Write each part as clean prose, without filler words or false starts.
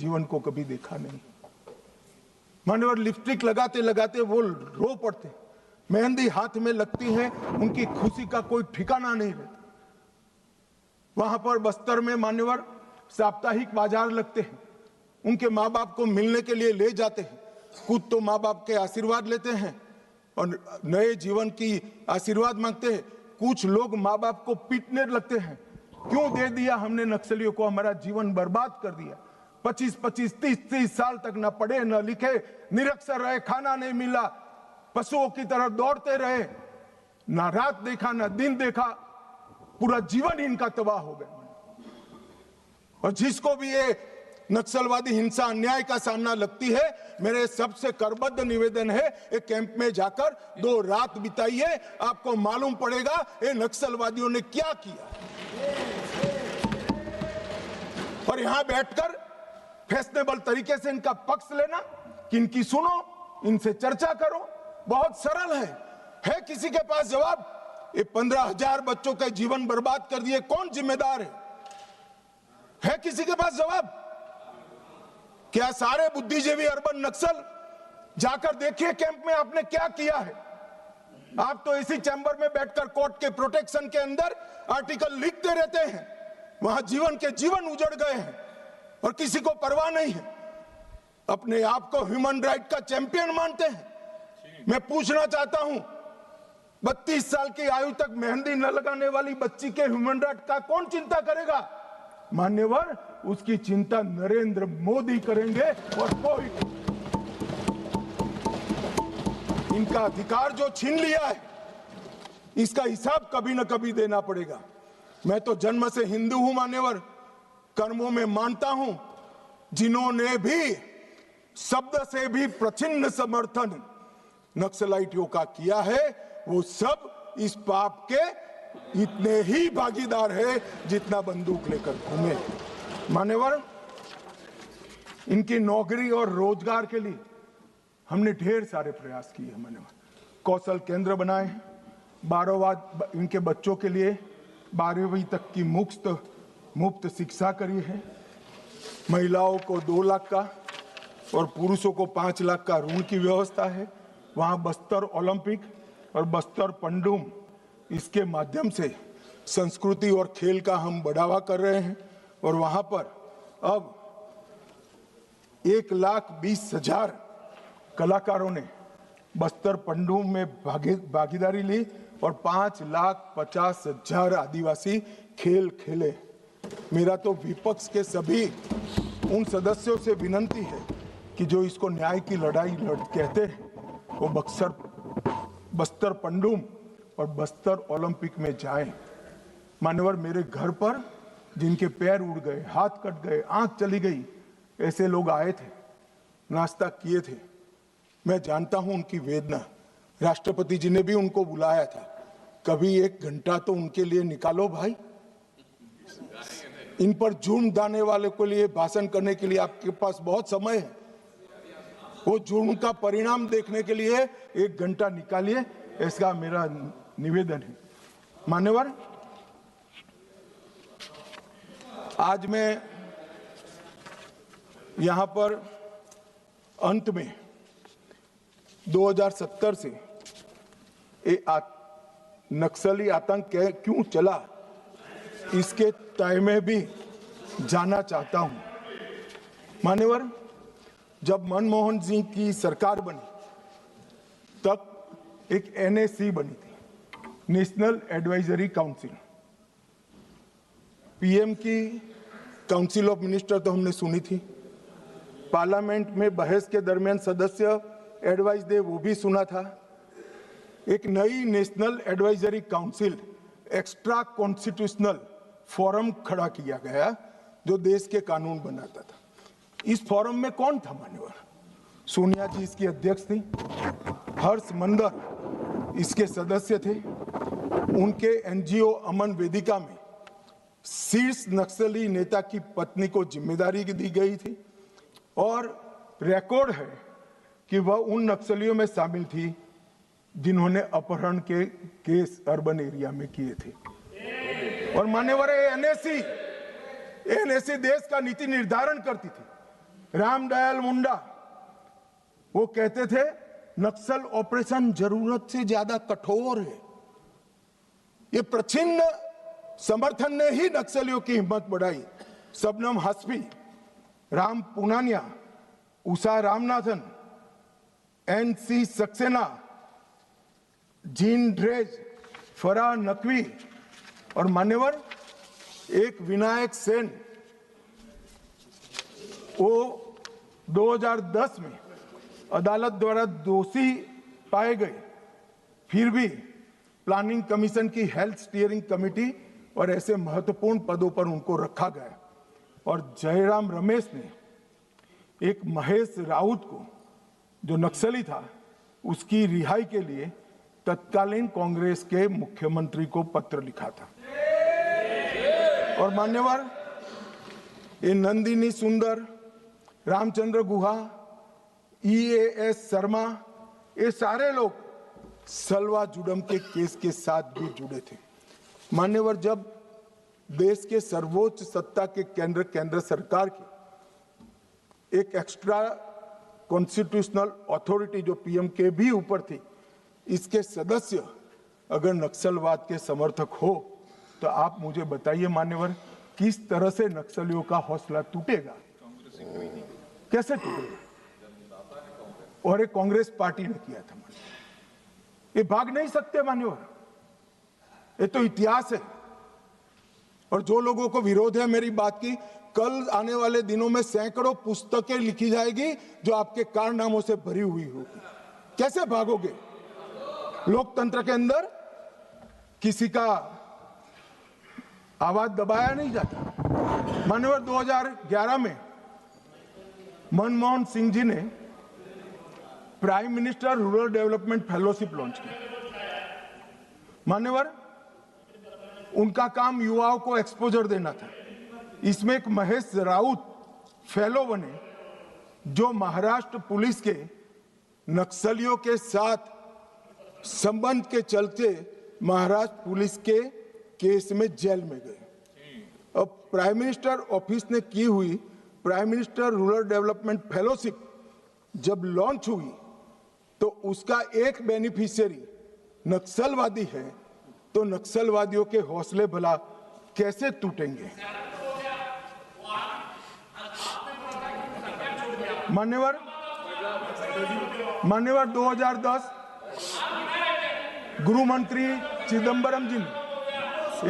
जीवन को कभी देखा नहीं। मान्यवर, लिपस्टिक लगाते लगाते वो रो पड़ते, मेहंदी हाथ में लगती है, उनकी खुशी का कोई ठिकाना नहीं रहता। वहां पर बस्तर में मान्यवर साप्ताहिक बाजार लगते हैं, उनके माँ बाप को मिलने के लिए ले जाते हैं। खुद तो माँ बाप के आशीर्वाद लेते हैं और नए जीवन की आशीर्वाद मांगते हैं। कुछ लोग माँ बाप को पीटने लगते हैं, क्यों दे दिया हमने नक्सलियों को, हमारा जीवन बर्बाद कर दिया। 25-25, 30-30 साल तक न पढ़े न लिखे, निरक्षर रहे, खाना नहीं मिला, पशुओं की तरह दौड़ते रहे, ना रात देखा ना दिन देखा, पूरा जीवन इनका तबाह हो गया। और जिसको भी ये नक्सलवादी हिंसा अन्याय का सामना लगती है, मेरे सबसे करबद्ध निवेदन है, एक कैंप में जाकर 2 रात बिताइए, आपको मालूम पड़ेगा ये नक्सलवादियों ने क्या किया। और यहां बैठकर फैशनेबल तरीके से इनका पक्ष लेना कि इनकी सुनो, इनसे चर्चा करो, बहुत सरल है किसी के पास जवाब? ये 15,000 बच्चों का जीवन बर्बाद कर दिए, कौन जिम्मेदार है किसी के पास जवाब? क्या सारे बुद्धिजीवी अर्बन नक्सल जाकर देखिए कैंप में आपने क्या किया है। आप तो इसी चैम्बर में बैठकर कोर्ट के प्रोटेक्शन के अंदर आर्टिकल लिखते रहते हैं, वहां जीवन के जीवन उजड़ गए हैं और किसी को परवाह नहीं है। अपने आप को ह्यूमन राइट का चैंपियन मानते हैं। मैं पूछना चाहता हूं, 32 साल की आयु तक मेहंदी न लगाने वाली बच्ची के ह्यूमन राइट का कौन चिंता करेगा? मान्यवर, उसकी चिंता नरेंद्र मोदी करेंगे और कोई। इनका अधिकार जो छीन लिया है, इसका हिसाब कभी न कभी देना पड़ेगा। मैं तो जन्म से हिंदू हूं मान्यवर, कर्मों में मानता हूं। जिन्होंने भी शब्द से भी प्रचिन्न समर्थन नक्सलाइटियों का किया है, वो सब इस पाप के इतने ही भागीदार है जितना बंदूक लेकर घूमे। मान्यवर, इनकी नौकरी और रोजगार के लिए हमने ढेर सारे प्रयास किए। मान्यवर, कौशल केंद्र बनाए, 12वां इनके बच्चों के लिए 12वीं तक की मुफ्त शिक्षा करी है। महिलाओं को 2 लाख का और पुरुषों को 5 लाख का ऋण की व्यवस्था है। वहां बस्तर ओलंपिक और बस्तर पंडुम, इसके माध्यम से संस्कृति और खेल का हम बढ़ावा कर रहे हैं। और वहां पर अब 1,20,000 कलाकारों ने बस्तर पंडुम में भागीदारी ली और 5,50,000 आदिवासी खेल खेले। मेरा तो विपक्ष के सभी उन सदस्यों से विनती है कि जो इसको न्याय की लड़ाई कहते हैं, वो बस्तर पंडुम और बस्तर ओलंपिक में जाएं। मान्यवर, मेरे घर पर जिनके पैर उड़ गए, हाथ कट गए, आंख चली गई, ऐसे लोग आए थे, नाश्ता किए थे। मैं जानता हूं उनकी वेदना। राष्ट्रपति जी ने भी उनको बुलाया था। कभी 1 घंटा तो उनके लिए निकालो भाई। इन पर जुर्म डालने वाले के लिए भाषण करने के लिए आपके पास बहुत समय है। वो जुर्म का परिणाम देखने के लिए 1 घंटा निकालिए, ऐसा मेरा निवेदन है। मान्यवर, आज मैं यहां पर अंत में 2070 से नक्सली आतंक क्यों चला, इसके तय में भी जाना चाहता हूं। मान्यवर, जब मनमोहन सिंह की सरकार बनी तब एक NAC बनी थी, नेशनल एडवाइजरी काउंसिल। PM की काउंसिल ऑफ मिनिस्टर तो हमने सुनी थी, पार्लियामेंट में बहस के दरमियान सदस्य एडवाइस दे वो भी सुना था। एक नई national advisory council, extra constitutional forum खड़ा किया गया जो देश के कानून बनाता था। इस फोरम में कौन था मान्यवर? सोनिया जी इसकी अध्यक्ष थी, हर्ष मंदर इसके सदस्य थे। उनके NGO अमन वेदिका में शीर्ष नक्सली नेता की पत्नी को जिम्मेदारी दी गई थी और रिकॉर्ड है कि वह उन नक्सलियों में शामिल थी जिन्होंने अपहरण के केस अर्बन एरिया में किए थे। और मान्यवर, NAC देश का नीति निर्धारण करती थी। रामदयाल मुंडा वो कहते थे नक्सल ऑपरेशन जरूरत से ज्यादा कठोर है। ये प्रच्छिन्न समर्थन ने ही नक्सलियों की हिम्मत बढ़ाई। Shabnam Hashmi, Ram Punaniya, Usha Ramanathan, NC Saxena, Jean Dreze, Farah Naqvi और मान्यवर एक विनायक सेन, वो 2010 में अदालत द्वारा दोषी पाए गए, फिर भी प्लानिंग कमीशन की हेल्थ स्टीयरिंग कमेटी और ऐसे महत्वपूर्ण पदों पर उनको रखा गया। और जयराम रमेश ने एक महेश राउत को, जो नक्सली था, उसकी रिहाई के लिए तत्कालीन कांग्रेस के मुख्यमंत्री को पत्र लिखा था। और मान्यवर ये नंदिनी सुंदर, रामचंद्र गुहा, EAS शर्मा, ये सारे लोग सलवा जुडम के केस के साथ भी जुड़े थे। मान्यवर जब देश के सर्वोच्च सत्ता के केंद्र सरकार की एक एक्स्ट्रा कॉन्स्टिट्यूशनल अथॉरिटी जो PM के भी ऊपर थी, इसके सदस्य अगर नक्सलवाद के समर्थक हो तो आप मुझे बताइए मान्यवर, किस तरह से नक्सलियों का हौसला टूटेगा, कैसे टूटेगा? और एक कांग्रेस पार्टी ने किया था। ये भाग नहीं सकते मान्यवर, ये तो इतिहास है। और जो लोगों को विरोध है मेरी बात की, कल आने वाले दिनों में सैकड़ों पुस्तकें लिखी जाएगी जो आपके कारनामों से भरी हुई होगी। कैसे भागोगे? लोकतंत्र के अंदर किसी का आवाज दबाया नहीं जाता। मान्यवर 2011 में मनमोहन सिंह जी ने prime minister rural development fellowship launch की। मान्यवर उनका काम युवाओं को एक्सपोजर देना था। इसमें एक महेश राउत फेलो बने, जो महाराष्ट्र पुलिस के नक्सलियों के साथ संबंध के चलते महाराष्ट्र पुलिस के केस में जेल में गए। अब प्राइम मिनिस्टर ऑफिस ने की हुई prime minister rural development fellowship जब लॉन्च हुई तो उसका एक बेनिफिशियरी नक्सलवादी है, तो नक्सलवादियों के हौसले भला कैसे टूटेंगे? मान्यवर 2010 गृह मंत्री चिदम्बरम जी ने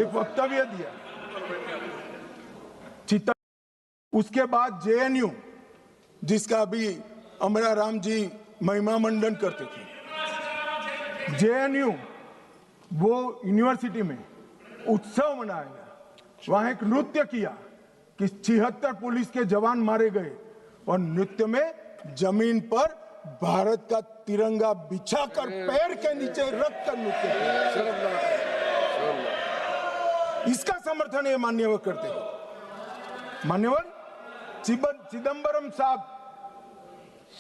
एक वक्तव्य दिया। उसके बाद JNU, जिसका अभी अमरा राम जी महिमा मंडन करते थे, JNU वो यूनिवर्सिटी में उत्सव मनाया, वहां एक नृत्य किया कि 76 पुलिस के जवान मारे गए और नृत्य में जमीन पर भारत का तिरंगा बिछाकर पैर के नीचे रख कर नृत्य किया। इसका समर्थन ये मान्यवर करते हैं। मान्यवर चिदम्बरम साहब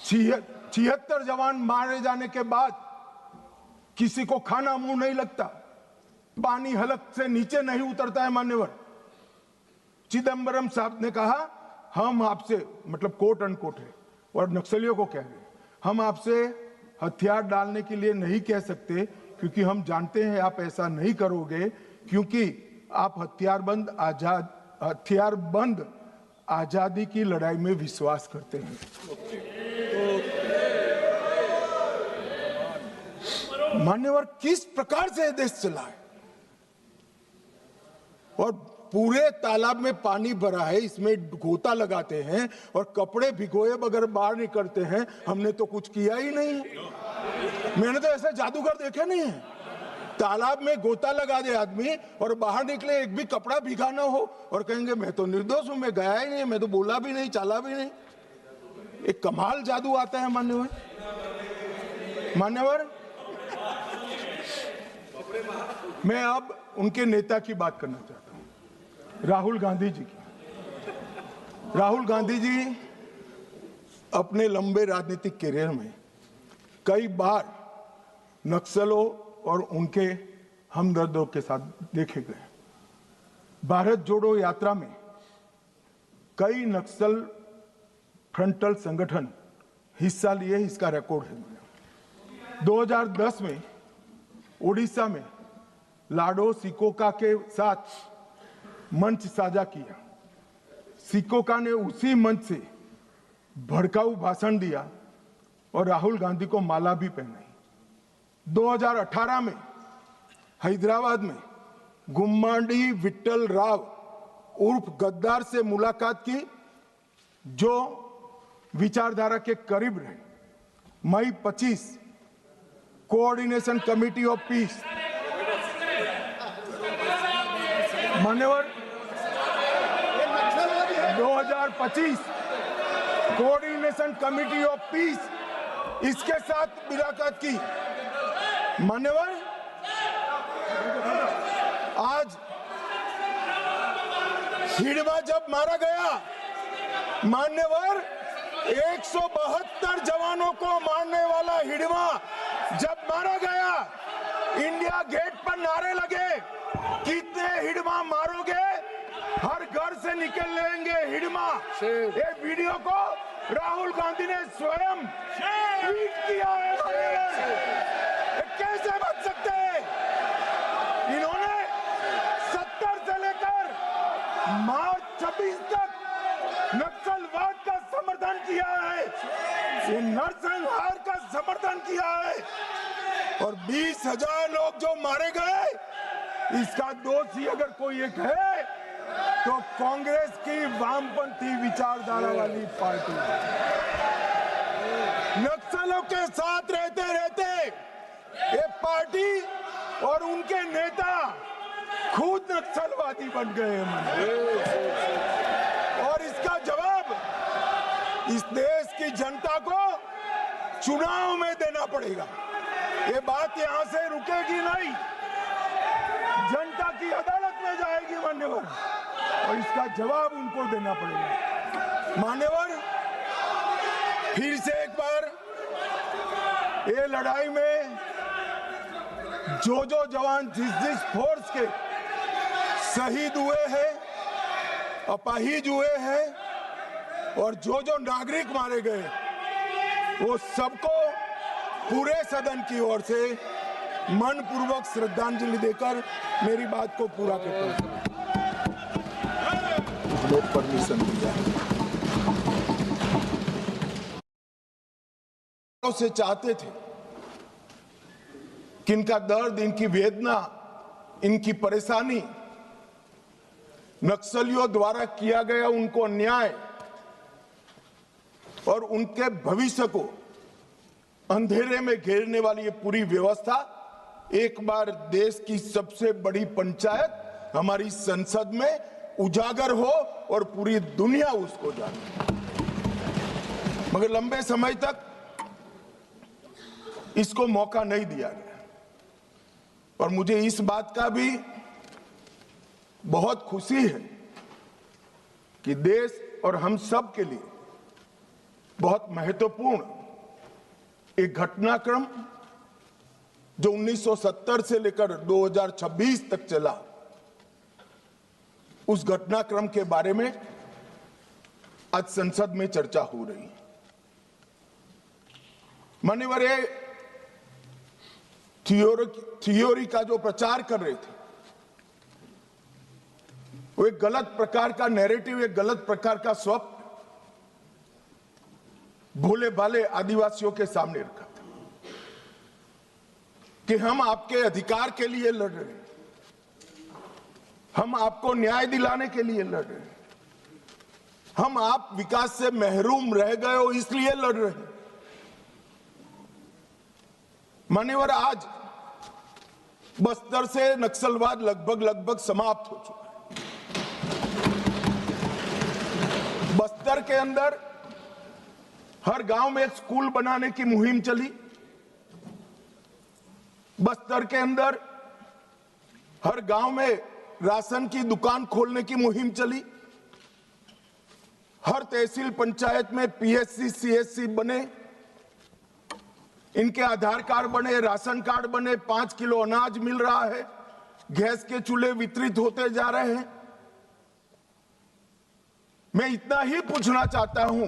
76 जवान मारे जाने के बाद किसी को खाना मुंह नहीं लगता, पानी हलक से नीचे नहीं उतरता है। मान्यवर चिदम्बरम साहब ने कहा, हम आपसे, मतलब कोट अनकोट है, और नक्सलियों को कह रहे, हम आपसे हथियार डालने के लिए नहीं कह सकते, क्योंकि हम जानते हैं आप ऐसा नहीं करोगे, क्योंकि आप हथियारबंद आजादी की लड़ाई में विश्वास करते हैं। मान्यवर किस प्रकार से देश चला है, और पूरे तालाब में पानी भरा है, इसमें गोता लगाते हैं और कपड़े भिगोए बगैर बाहर निकलते हैं। हमने तो कुछ किया ही नहीं, मैंने तो ऐसे जादूगर देखे नहीं है। तालाब में गोता लगा दे आदमी और बाहर निकले, एक भी कपड़ा भीगा ना हो, और कहेंगे मैं तो निर्दोष हूं, मैं गया ही नहीं, मैं तो बोला भी नहीं, चाला भी नहीं। एक कमाल जादू आता है मान्यवर। मैं अब उनके नेता की बात करना चाहता हूं, राहुल गांधी जी की। राहुल गांधी जी अपने लंबे राजनीतिक करियर में कई बार नक्सलों और उनके हमदर्दों के साथ देखे गए। भारत जोड़ो यात्रा में कई नक्सल फ्रंटल संगठन हिस्सा लिए, इसका रिकॉर्ड है। 2010 में ओडिशा में लाडो सिकोका के साथ मंच साझा किया। सिकोका ने उसी मंच से भड़काऊ भाषण दिया और राहुल गांधी को माला भी पहनाई। 2018 में हैदराबाद में गुम्माडी विट्ठल राव उर्फ गद्दार से मुलाकात की, जो विचारधारा के करीब रहे। मई 25 कोऑर्डिनेशन कमेटी ऑफ पीस, मान्यवर 2025 कोऑर्डिनेशन कमेटी ऑफ पीस, इसके साथ मुलाकात की। मान्यवर आज हिडमा जब मारा गया, मान्यवर 172 जवानों को मारने वाला हिडमा जब मारा गया, इंडिया गेट पर नारे लगे, कितने हिडमा मारोगे, हर घर से निकल लेंगे हिडमा। ये वीडियो को राहुल गांधी ने स्वयं ट्वीट किया है। कैसे बच सकते हैं? इन्होंने 70 से लेकर मार्च 26 तक नक्सलवाद का समर्थन किया है, ये नरसंहार का समर्थन किया है, और 20,000 लोग जो मारे गए, इसका दोषी अगर कोई एक है तो कांग्रेस की वामपंथी विचारधारा वाली पार्टी। नक्सलों के साथ रहते रहते ये पार्टी और उनके नेता खुद नक्सलवादी बन गए हैं। और इसका जवाब इस देश की जनता को चुनाव में देना पड़ेगा। ये बात यहां से रुकेगी नहीं, जनता की अदालत में जाएगी मान्यवर, और इसका जवाब उनको देना पड़ेगा। मान्यवर फिर से एक बार ये लड़ाई में जो जवान जिस फोर्स के शहीद हुए हैं, अपाहिज हुए हैं, और जो नागरिक मारे गए, वो सबको पूरे सदन की ओर से मनपूर्वक श्रद्धांजलि देकर मेरी बात को पूरा करता हूं। परमिशन दिया से चाहते थे कि इनका दर्द, इनकी वेदना, इनकी परेशानी, नक्सलियों द्वारा किया गया उनको अन्याय और उनके भविष्य को अंधेरे में घेरने वाली ये पूरी व्यवस्था एक बार देश की सबसे बड़ी पंचायत हमारी संसद में उजागर हो और पूरी दुनिया उसको जाने। मगर लंबे समय तक इसको मौका नहीं दिया गया, और मुझे इस बात का भी बहुत खुशी है कि देश और हम सब के लिए बहुत महत्वपूर्ण एक घटनाक्रम जो 1970 से लेकर 2026 तक चला, उस घटनाक्रम के बारे में आज संसद में चर्चा हो रही है। मान्यवर ये थियोरी का जो प्रचार कर रहे थे, वो एक गलत प्रकार का नैरेटिव, एक गलत प्रकार का स्वप्न भोले भाले आदिवासियों के सामने रखा था कि हम आपके अधिकार के लिए लड़ रहे हैं, हम आपको न्याय दिलाने के लिए लड़ रहे हैं, हम आप विकास से महरूम रह गए हो इसलिए लड़ रहे हैं। मान्यवर आज बस्तर से नक्सलवाद लगभग समाप्त हो चुका है। बस्तर के अंदर हर गांव में एक स्कूल बनाने की मुहिम चली। बस्तर के अंदर हर गांव में राशन की दुकान खोलने की मुहिम चली। हर तहसील पंचायत में पीएचसी सीएचसी बने, इनके आधार कार्ड बने, राशन कार्ड बने, 5 किलो अनाज मिल रहा है, गैस के चूल्हे वितरित होते जा रहे हैं। मैं इतना ही पूछना चाहता हूं